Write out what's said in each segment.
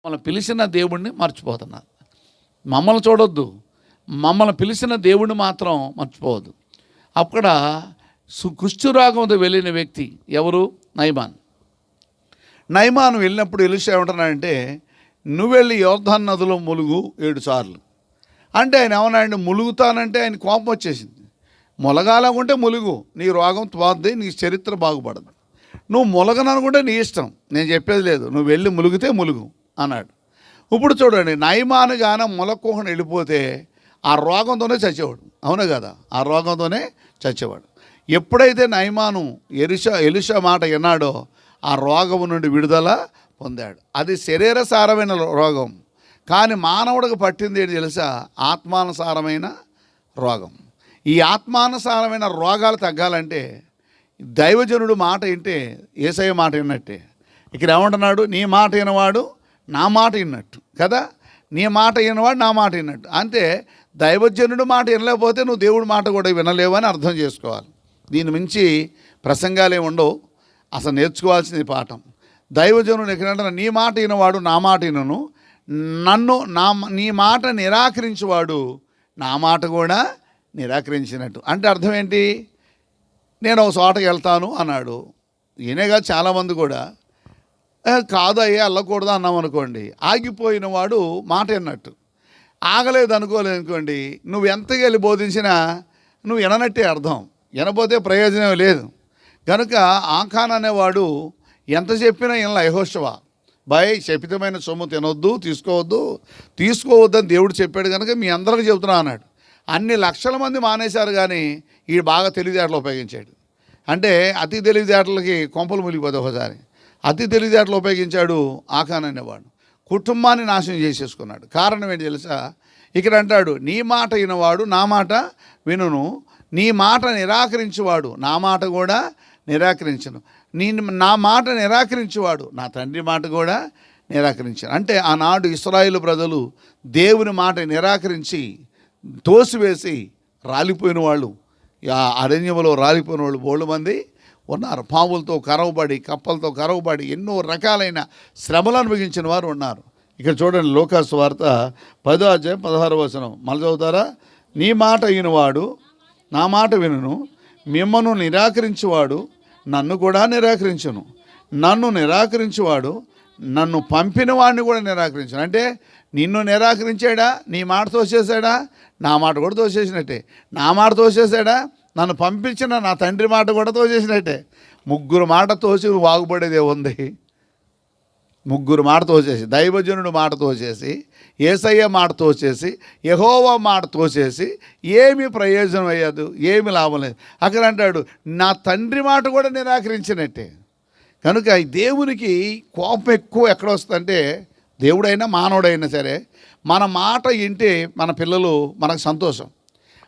మమ్మల్ని పిలిచిన దేవుణ్ణి మర్చిపోతున్నారు. మమ్మల్ని చూడొద్దు, మమ్మల్ని పిలిచిన దేవుణ్ణి మాత్రం మర్చిపోవద్దు. అక్కడ కుష్ఠరోగంతో వెళ్ళిన వ్యక్తి ఎవరు? నయమాను వెళ్ళినప్పుడు ఎలీషా ఏమంటున్నాడంటే, నువ్వు వెళ్ళి యోర్దాను నదిలో ములుగు 7 సార్లు అంటే ఆయన ఏమన్నాడంటే, ములుగుతానంటే ఆయన కోపం వచ్చేసింది. ములగాలనుకుంటే ములుగు, నీ రోగం పోద్ది, నీ చరిత్ర బాగుపడదు. నువ్వు ములగననుకుంటే నీ ఇష్టం, నేను చెప్పేది లేదు, నువ్వు వెళ్ళి ములుగుతే ములుగు అన్నాడు. ఇప్పుడు చూడండి, నయమాను గాన ములకోహని వెళ్ళిపోతే ఆ రోగంతోనే చచ్చేవాడు. అవునా కదా? ఆ రోగంతోనే చచ్చేవాడు. ఎప్పుడైతే నయమాను ఎలీషా మాట విన్నాడో ఆ రోగము నుండి విడుదల పొందాడు. అది శరీరసారమైన రోగం, కానీ మానవుడికి పట్టింది ఏంటి తెలుసా? ఆత్మానుసారమైన రోగం. ఈ ఆత్మానుసారమైన రోగాలు తగ్గాలంటే దైవజనుడు మాట వింటే యేసయ్య మాట విన్నట్టే. ఇక్కడ ఏమంటున్నాడు? నీ మాట వినవాడు నా మాట విన్నట్టు కదా. నీ మాట వినవాడు నా మాట విన్నట్టు. అంటే దైవజనుడు మాట వినలేకపోతే నువ్వు దేవుడి మాట కూడా వినలేవు అని అర్థం చేసుకోవాలి. దీని మించి ప్రసంగాలు ఏమి ఉండవు. అసలు నేర్చుకోవాల్సింది పాఠం. దైవజనుడు ఎక్కడంటే, నీ మాట వినవాడు నా మాట వినను, నీ మాట నిరాకరించేవాడు నా మాట కూడా నిరాకరించినట్టు. అంటే అర్థం ఏంటి? నేను ఒక చోటకి వెళ్తాను అన్నాడు. ఈయనేగా చాలామంది కూడా కాదు అయ్యే వెళ్ళకూడదు అన్నాం అనుకోండి, ఆగిపోయిన వాడు మాట విన్నట్టు. ఆగలేదు అనుకోండి, నువ్వు ఎంతగా వెళ్ళి బోధించినా నువ్వు విననట్టే అర్థం. వినపోతే ప్రయోజనం లేదు. కనుక ఆఖాన్ అనేవాడు ఎంత చెప్పినా ఇలా యెహోషువ శపితమైన సొమ్ము తినొద్దు, తీసుకోవద్దని దేవుడు చెప్పాడు కనుక మీ అందరికీ చెబుతున్నా అన్నాడు. అన్ని లక్షల మంది మానేశారు, కానీ ఈ బాగా తెలివితేటలు ఉపయోగించాడు. అంటే అతి తెలివితేటలకి కొంపలు మునిగిపోతాయి. ఒకసారి అతి తెలివితేటలు ఉపయోగించాడు ఆఖాన్ అనేవాడు. కుటుంబాన్ని నాశనం చేసేసుకున్నాడు. కారణం ఏంటి తెలుసా? ఇక్కడ అంటాడు, నీ మాట వినవాడు నా మాట వినును, నీ మాట నిరాకరించేవాడు నా మాట కూడా నిరాకరించను. నా మాట నిరాకరించేవాడు నా తండ్రి మాట కూడా నిరాకరించాను. అంటే ఆనాడు ఇశ్రాయేలు ప్రజలు దేవుని మాట నిరాకరించి తోసివేసి రాలిపోయిన వాళ్ళు, అరణ్యంలో రాలిపోయిన వాళ్ళు బోళ్ళు మంది ఉన్నారు. పాములతో కరవబడి, కప్పలతో కరవబడి ఎన్నో రకాలైన శ్రమలు అనుభవించిన వారు ఉన్నారు. ఇక్కడ చూడండి, లూకా సువార్త 10వ అధ్యాయం 16వ వచనం మళ్ళీ చదువుతారా? నీ మాట వినువాడు నా మాట వినును, మిమ్మను నిరాకరించేవాడు నన్ను కూడా నిరాకరించును, నన్ను నిరాకరించేవాడు నన్ను పంపిన వాడిని కూడా నిరాకరించను. అంటే నిన్ను నిరాకరించాడా? నీ మాట తోసేసాడా? నా మాట కూడా తోసేసినట్టే. నా మాట తోసేసాడా? నన్ను పంపించిన నా తండ్రి మాట కూడా తోసేసినట్టే. ముగ్గురు మాట తోసి బాగుపడేదే ఉంది. ముగ్గురు మాట తోసేసి, దైవజనుడు మాట తోసేసి, యేసయ్య మాట తోసేసి, యెహోవా మాట తోసేసి ఏమీ ప్రయోజనం అయ్యదు, ఏమి లాభం లేదు. అక్కడ అంటాడు, నా తండ్రి మాట కూడా నిరాకరించినట్టే. కనుక ఈ దేవునికి కోపం ఎక్కువ ఎక్కడ వస్తుందంటే, దేవుడైనా మానవుడైనా సరే మన మాట వింటే మన పిల్లలు మనకు సంతోషం.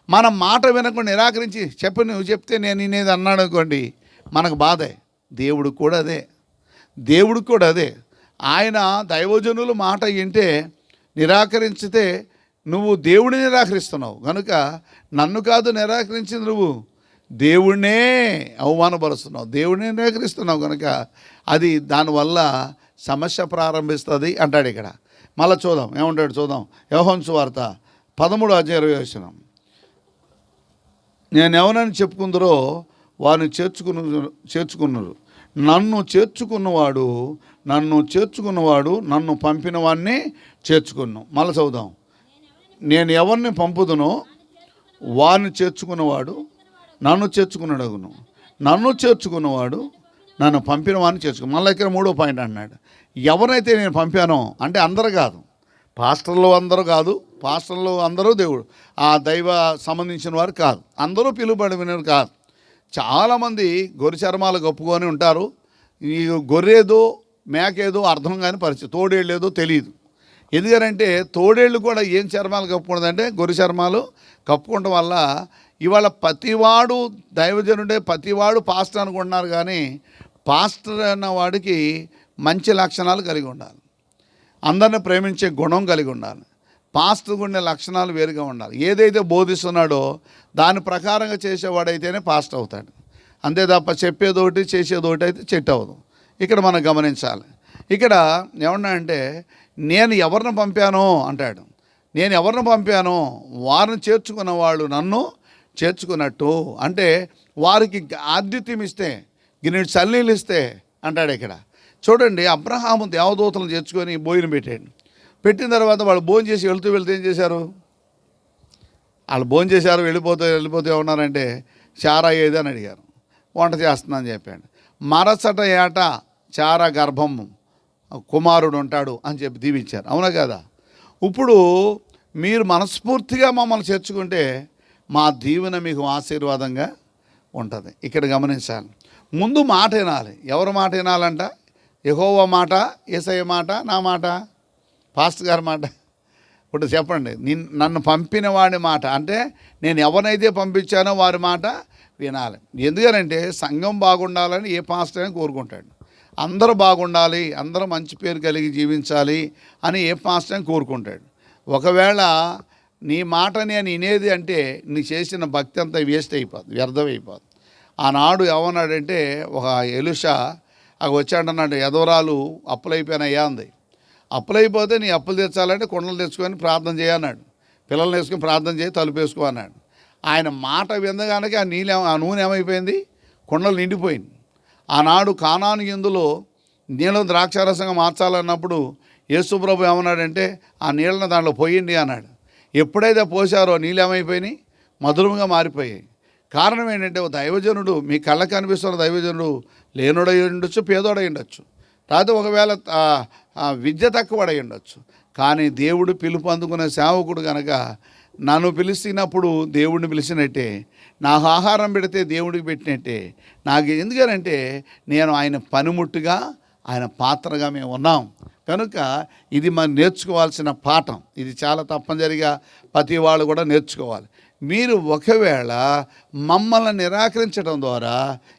మన మాట వినకుండా నిరాకరించి నువ్వు చెప్తే నేను వినేది అన్నాడు అనుకోండి, మనకు బాధే. దేవుడికి కూడా అదే. ఆయన దైవజనులు మాట వింటే నిరాకరించితే నువ్వు దేవుడిని నిరాకరిస్తున్నావు. కనుక నన్ను కాదు నిరాకరించింది, నువ్వు దేవుడినే అవమానపరుస్తున్నావు, దేవుడిని నిరాకరిస్తున్నావు. కనుక అది దానివల్ల సమస్య ప్రారంభిస్తుంది అంటాడు. ఇక్కడ మళ్ళీ చూద్దాం ఏమంటాడు, చూద్దాం. యోహాను సువార్త 13వ అధ్యాయం 20వ వచనం. నేను ఎవరని చెప్పుకుందరో వారిని చేర్చుకున్నారు, నన్ను చేర్చుకున్నవాడు నన్ను పంపిన వాడిని చేర్చుకున్నాను. మళ్ళీ చదువుదాం. నేను ఎవరిని పంపుదునో వారిని చేర్చుకున్నవాడు నన్ను చేర్చుకున్నాడుగును, నన్ను చేర్చుకున్నవాడు నన్ను పంపిన వాడిని చేర్చుకున్నాను. మళ్ళీ ఇక్కడ 3వ పాయింట్ అన్నాడు, ఎవరైతే నేను పంపానో, అంటే అందరూ కాదు, పాస్టర్లు అందరూ కాదు, పాస్టర్లు అందరూ దేవుడు ఆ దైవ సంబంధించిన వారు కాదు, అందరూ పిలువబడినవారు కాదు. చాలామంది గొర్రె చర్మాలు కప్పుకొని ఉంటారు. ఈ గొర్రెదో మేకేదో అర్థం కాని పరిస్థితి, తోడేళ్ళు ఏదో తెలియదు. ఎందుకంటే తోడేళ్ళు కూడా ఏం చర్మాలు కప్పుకుంటుందంటే గొర్రె చర్మాలు కప్పుకోవడం వల్ల ఇవాళ ప్రతివాడు దైవజనుడే, ప్రతివాడు పాస్టర్ అనుకుంటున్నారు. కానీ పాస్టర్ అన్న వాడికి మంచి లక్షణాలు కలిగి ఉండాలి, అందరిని ప్రేమించే గుణం కలిగి ఉండాలి, పాస్టర్ ఉండే లక్షణాలు వేరుగా ఉండాలి. ఏదైతే బోధిస్తున్నాడో దాని ప్రకారంగా చేసేవాడైతేనే పాస్టర్ అవుతాడు. అంతే తప్ప చెప్పేదోటి చేసేదోటి అయితే చెట్టు అవ్వదు. ఇక్కడ మనం గమనించాలి. ఇక్కడ ఏమన్నా అంటే నేను ఎవరిని పంపానో అంటాడు. నేను ఎవరిని పంపానో వారిని చేర్చుకున్న వాళ్ళు నన్ను చేర్చుకున్నట్టు. అంటే వారికి ఆతిథ్యం ఇస్తే, గిన్నెడు చల్లీలు ఇస్తే అంటాడు ఇక్కడ. చూడండి, అబ్రహాము దేవదూతలను చేర్చుకొని భోజనం పెట్టాడు. పెట్టిన తర్వాత వాళ్ళు భోజనం చేసి వెళ్తూ ఏం చేశారు? వాళ్ళు భోజనం చేశారు, వెళ్ళిపోతే ఏమన్నారంటే చారా ఏది అని అడిగారు. వంట చేస్తుందని చెప్పాడు. మరసట ఏట చారా గర్భం కుమారుడు ఉంటాడు అని చెప్పి దీవించారు. అవునా కదా? ఇప్పుడు మీరు మనస్ఫూర్తిగా మమ్మల్ని చేర్చుకుంటే మా దీవెన మీకు ఆశీర్వాదంగా ఉంటుంది. ఇక్కడ గమనించాలి, ముందు మాట వినాలి. ఎవరి మాట వినాలంట? యెహోవా మాట, యేసయ్య మాట, నా మాట, పాస్టర్ గారి మాట. ఇప్పుడు చెప్పండి, నన్ను పంపిన వాడి మాట, అంటే నేను ఎవరినైతే పంపించానో వారి మాట వినాలి. ఎందుకనంటే సంఘం బాగుండాలని ఏ పాస్టర్ అయినా కోరుకుంటాడు. అందరూ బాగుండాలి, అందరూ మంచి పేరు కలిగి జీవించాలి అని ఏ పాస్టర్ అయినా కోరుకుంటాడు. ఒకవేళ నీ మాట నేను వినేది అంటే నీ చేసిన భక్తి అంతా వేస్ట్ అయిపోతుంది, వ్యర్థమైపోతుంది. ఆనాడు ఏమన్నాడంటే, ఒక ఎలీషా వచ్చాడన్నాడు, ఎదవరాలు అప్పులైపోయినాయా అంది. అప్పులైపోతే నీ అప్పులు తెచ్చాలంటే కుండలు తెచ్చుకొని ప్రార్థన చేయన్నాడు. పిల్లల్ని వేసుకొని ప్రార్థన చేయి, తలుపు వేసుకో అన్నాడు. ఆయన మాట వినగానే ఆ నూనె ఏమైపోయింది? కుండలు నిండిపోయింది. ఆనాడు కానాను యందులో నీళ్ళ ద్రాక్షారసంగా మార్చాలన్నప్పుడు యేసుప్రభు ఏమన్నాడంటే, ఆ నీళ్ళని దాంట్లో పోయండి అన్నాడు. ఎప్పుడైతే పోసారో నీళ్ళు ఏమైపోయినాయి? మధురంగా మారిపోయాయి. కారణం ఏంటంటే, ఒక దైవజనుడు, మీ కళ్ళకు కనిపిస్తున్న దైవజనుడు లేనుడై ఉండొచ్చు, పేదోడై ఉండొచ్చు, లేకపోతే ఒకవేళ విద్య తక్కువడై ఉండొచ్చు. కానీ దేవుడు పిలుపు అందుకునే సేవకుడు కనుక నన్ను పిలిచినప్పుడు దేవుడిని పిలిచినట్టే, నాకు ఆహారం పెడితే దేవుడికి పెట్టినట్టే. నాకు ఎందుకనంటే నేను ఆయన పనిముట్టుగా, ఆయన పాత్రగా మేము ఉన్నాం కనుక ఇది మనం నేర్చుకోవాల్సిన పాఠం. ఇది చాలా తప్పనిసరిగా ప్రతి వాళ్ళు కూడా నేర్చుకోవాలి. మీరు ఒకవేళ మమ్మల్ని నిరాకరించడం ద్వారా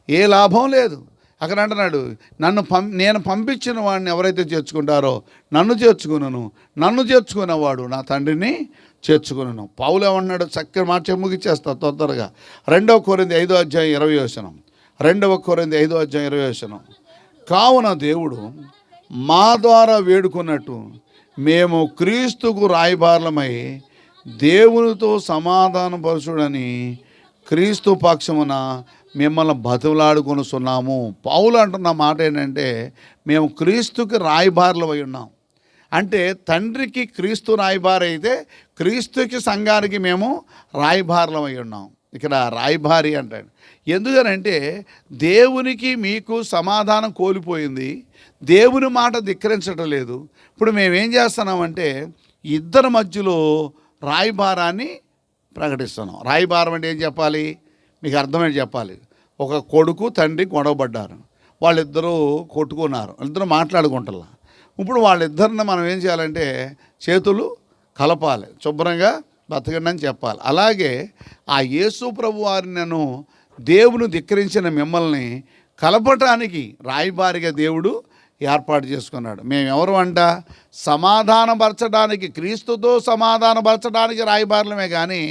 ఏ లాభం లేదు. అక్కడ అంటున్నాడు, నేను పంపించిన వాడిని ఎవరైతే చేర్చుకుంటారో నన్ను చేర్చుకున్నాను, నన్ను చేర్చుకున్నవాడు నా తండ్రిని చేర్చుకున్నాను. పౌలు ఏమన్నాడు? చక్కని మాట ముగిచ్చేస్తా తొందరగా. 2 కొరింథీ 5:20. 2 కొరింథీ 5:20. కావున దేవుడు మా ద్వారా వేడుకున్నట్టు మేము క్రీస్తుకు రాయబారులమై దేవునితో సమాధానపరచుడని క్రీస్తు పక్షమున మిమ్మల్ని బతులాడుకొనుస్తున్నాము. పౌలు అంటున్న మాట ఏంటంటే, మేము క్రీస్తుకి రాయబారులు అయి ఉన్నాం. అంటే తండ్రికి క్రీస్తు రాయబారి అయితే క్రీస్తుకి సంఘానికి మేము రాయబారులం అయి ఉన్నాం. ఇక్కడ రాయబారి అంటాడు. ఎందుకనంటే దేవునికి మీకు సమాధానం కోల్పోయింది, దేవుని మాట ధిక్కరించటం లేదు. ఇప్పుడు మేమేం చేస్తున్నామంటే ఇద్దరి మధ్యలో రాయబారాన్ని ప్రకటిస్తున్నాం. రాయబారం అంటే ఏం చెప్పాలి? మీకు అర్థమేంటి చెప్పాలి. ఒక కొడుకు తండ్రి గొడవపడ్డారు, వాళ్ళిద్దరూ కొట్టుకున్నారు, ఇద్దరు మాట్లాడుకుంటారు. ఇప్పుడు వాళ్ళిద్దరిని మనం ఏం చేయాలంటే చేతులు కలపాలి, శుభ్రంగా బతకండి అని చెప్పాలి. అలాగే ఆ యేసు ప్రభు వారిని నేను దేవుని ధిక్కరించిన మిమ్మల్ని కలపటానికి రాయబారిగా దేవుడు ఏర్పాటు చేసుకున్నాడు. మేము ఎవరు అంట? సమాధానపరచడానికి, క్రీస్తుతో సమాధానపరచడానికి రాయబారులమే కానీ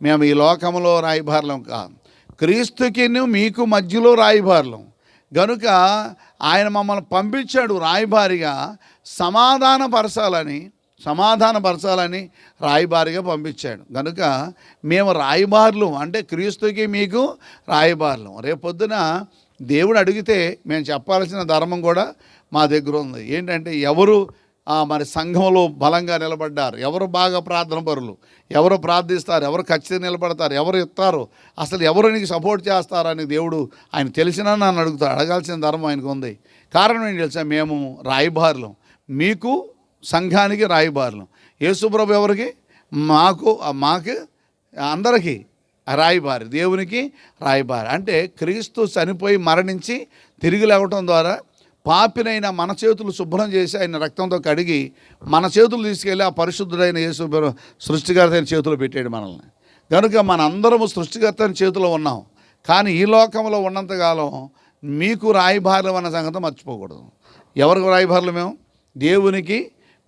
మేము ఈ లోకంలో రాయబారులం కాదు. క్రీస్తుకి మీకు మధ్యలో రాయబారులం గనుక ఆయన మమ్మల్ని పంపించాడు రాయబారిగా సమాధానపరచాలని రాయబారిగా పంపించాడు. కనుక మేము రాయబారులు అంటే క్రీస్తుకి మీకు రాయబారులం. రేపొద్దున దేవుడు అడిగితే మేము చెప్పాల్సిన ధర్మం కూడా మా దగ్గర ఉంది. ఏంటంటే ఎవరు మరి సంఘంలో బలంగా నిలబడ్డారు, ఎవరు బాగా ప్రార్థన పరులు, ఎవరు ప్రార్థిస్తారు, ఎవరు ఖచ్చితంగా నిలబడతారు, ఎవరు ఇస్తారు, అసలు ఎవరు నీకు సపోర్ట్ చేస్తారని దేవుడు ఆయన తెలిసినా నన్ను అడుగుతాడు. అడగాల్సిన ధర్మం ఆయనకు ఉంది. కారణం ఏంటి తెలుసా? మేము రాయబారులం, మీకు సంఘానికి రాయబారులం. యేసుప్రభు ఎవరికి? మాకు అందరికీ రాయబారి, దేవునికి రాయబారి. అంటే క్రీస్తు చనిపోయి మరణించి తిరిగి లేవటం ద్వారా పాపినైన మన చేతులు శుభ్రం చేసి ఆయన రక్తంతో కడిగి మన చేతులు తీసుకెళ్ళి ఆ పరిశుద్ధుడైన యేసు సృష్టికర్త అయిన చేతిలో పెట్టాడు మనల్ని. కనుక మనందరము సృష్టికర్త అయిన చేతిలో ఉన్నాం. కానీ ఈ లోకంలో ఉన్నంతకాలం మీకు రాయబారులు అన్న సంగతి మర్చిపోకూడదు. ఎవరికి రాయబారులు? మేము దేవునికి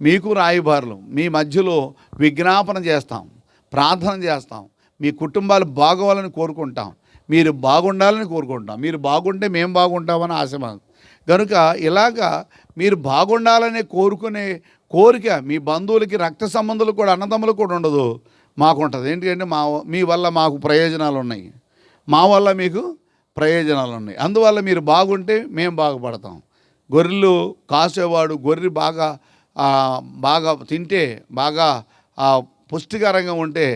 మీకు రాయబారులు. మీ మధ్యలో విజ్ఞాపన చేస్తాం, ప్రార్థన చేస్తాం, మీ కుటుంబాలు బాగోవాలని కోరుకుంటాం, మీరు బాగుండాలని కోరుకుంటాం. మీరు బాగుంటే మేము బాగుంటామని ఆశ మాకు. కనుక ఇలాగా మీరు బాగుండాలనే కోరుకునే కోరిక మీ బంధువులకి, రక్త సంబంధులకు కూడా, అన్నదమ్ములకు కూడా ఉండదు, మాకుంటుంది. ఏంటంటే మీ వల్ల మాకు ప్రయోజనాలు ఉన్నాయి, మా వల్ల మీకు ప్రయోజనాలు ఉన్నాయి, అందువల్ల మీరు బాగుంటే మేము బాగుపడతాం. గొర్రెలు కాసేవాడు గొర్రె బాగా తింటే, బాగా పుష్టికరంగా ఉంటే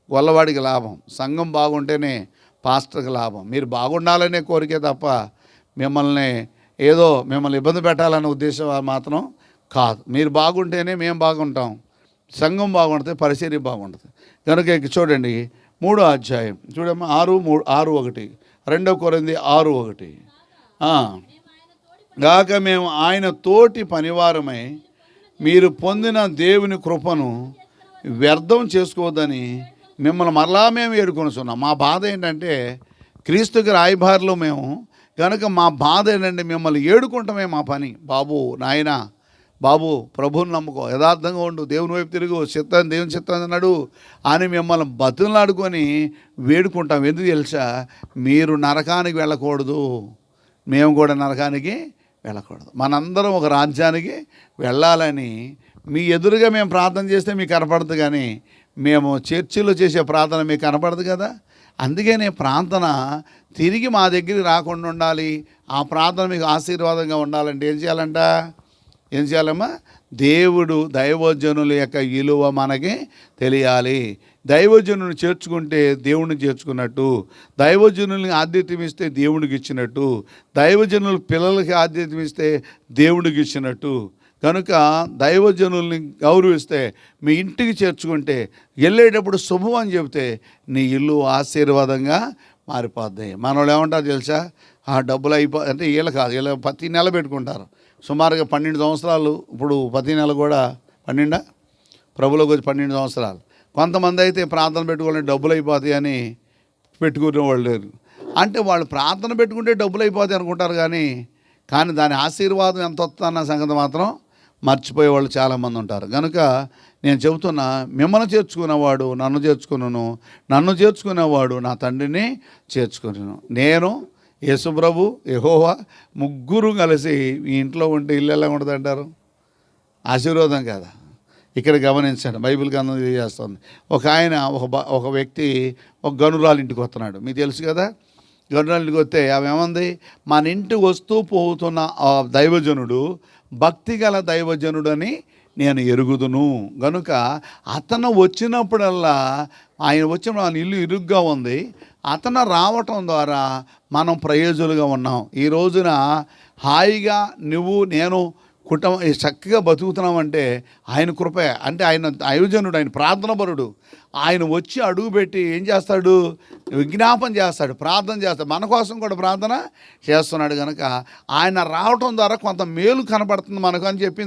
గొల్లవాడికి లాభం, సంఘం బాగుంటేనే పాస్టర్కి లాభం. మీరు బాగుండాలనే కోరికే తప్ప మిమ్మల్ని ఇబ్బంది పెట్టాలనే ఉద్దేశం మాత్రం కాదు. మీరు బాగుంటేనే మేము బాగుంటాం, సంఘం బాగుంటుంది, పరిచర్య బాగుంటుంది. కనుక చూడండి 3వ అధ్యాయం చూడమ్మా, 6:1, 2 కొరింథీ 6:1. గాక మేము ఆయన తోటి పనివారమై మీరు పొందిన దేవుని కృపను వ్యర్థం చేసుకోవద్దని మిమ్మల్ని మరలా మేము ఏడుకొనుచున్నాం. మా బాధ ఏంటంటే క్రీస్తుకి రాయబారులు మేము కనుక, మా బాధ ఏంటంటే మిమ్మల్ని ఏడుకుంటామే మా పని. నాయనా బాబు, ప్రభువుని నమ్ముకో, యథార్థంగా ఉండు, దేవుని వైపు తిరుగు, దేవుని చిత్తం అన్నాడు అని మిమ్మల్ని బతులాడుకొని వేడుకుంటాం. ఎందుకు తెలుసా? మీరు నరకానికి వెళ్ళకూడదు, మేము కూడా నరకానికి వెళ్ళకూడదు, మనందరం ఒక రాజ్యానికి వెళ్ళాలని మీ ఎదురుగా మేము ప్రార్థన చేస్తే మీకు కనపడదు, కానీ మేము చర్చిలో చేసే ప్రార్థన మీకు కనపడదు కదా. అందుకనే ప్రార్థన తిరిగి మా దగ్గరికి రాకుండా ఉండాలి, ఆ ప్రార్థన మీకు ఆశీర్వాదంగా ఉండాలంటే ఏం చేయాలమ్మా? దేవుడు దైవజనుల యొక్క విలువ మనకి తెలియాలి. దైవజనుని చేర్చుకుంటే దేవుడిని చేర్చుకున్నట్టు, దైవజనుల్ని ఆతిథ్యం ఇస్తే దేవుడికి ఇచ్చినట్టు, దైవజనుల పిల్లలకి ఆతిథ్యం ఇస్తే దేవుడికి ఇచ్చినట్టు. కనుక దైవజనుల్ని గౌరవిస్తే, మీ ఇంటికి చేర్చుకుంటే, వెళ్ళేటప్పుడు శుభం అని చెబితే నీ ఇల్లు ఆశీర్వాదంగా మారిపోద్ది. మనోళ్ళు ఏమంటారు తెలుసా? ఆ డబ్బులు అంటే వీళ్ళు కాదు, వీళ్ళు ప్రతి నెల పెట్టుకుంటారు సుమారుగా 12 సంవత్సరాలు. ఇప్పుడు ప్రతి నెల కూడా 12 ప్రభులోకి వచ్చి 12 సంవత్సరాలు. కొంతమంది అయితే ప్రార్థన పెట్టుకోవాలంటే డబ్బులు అయిపోతాయి అని పెట్టుకునే వాళ్ళు లేరు. అంటే వాళ్ళు ప్రార్థన పెట్టుకుంటే డబ్బులు అయిపోతాయి అనుకుంటారు, కానీ దాని ఆశీర్వాదం ఎంత వస్తుందన్న సంగతి మాత్రం మర్చిపోయే వాళ్ళు చాలామంది ఉంటారు. కనుక నేను చెబుతున్నా, మిమ్మల్ని చేర్చుకునేవాడు నన్ను చేర్చుకున్నాను, నన్ను చేర్చుకునేవాడు నా తండ్రిని చేర్చుకున్నాను. నేను, యేసుప్రభు, యెహోవా ముగ్గురు కలిసి ఈ ఇంట్లో ఉంటే ఇల్లు ఎలా ఉంటుంది అంటారు? ఆశీర్వాదం కదా. ఇక్కడ గమనించండి, బైబిల్ గ్రంథం చేస్తుంది. ఒక వ్యక్తి ఒక గనురాలు ఇంటికి వస్తున్నాడు. మీకు తెలుసు కదా, గనురాలు ఇంటికి వస్తే ఆమె ఏమంది? మన ఇంటికి వస్తూ పోతున్న ఆ దైవజనుడు భక్తి గల దైవజనుడు అని నేను ఎరుగుదును. కనుక అతను వచ్చినప్పుడల్లా, ఆయన వచ్చినప్పుడు ఆయన ఇల్లు ఇరుగ్గా ఉంది, అతను రావటం ద్వారా మనం ప్రయోజకులుగా ఉన్నాం. ఈ రోజున హాయిగా నువ్వు నేను చక్కగా బతుకుతున్నామంటే ఆయన కృపే. అంటే ఆయన దైవజనుడు, ఆయన ప్రార్థనపరుడు. ఆయన వచ్చి అడుగుపెట్టి ఏం చేస్తాడు? విజ్ఞాపన చేస్తాడు, ప్రార్థన చేస్తాడు, మన కోసం కూడా ప్రార్థన చేస్తున్నాడు. కనుక ఆయన రావటం ద్వారా కొంత మేలు కనపడుతుంది మనకు అని చెప్పింది.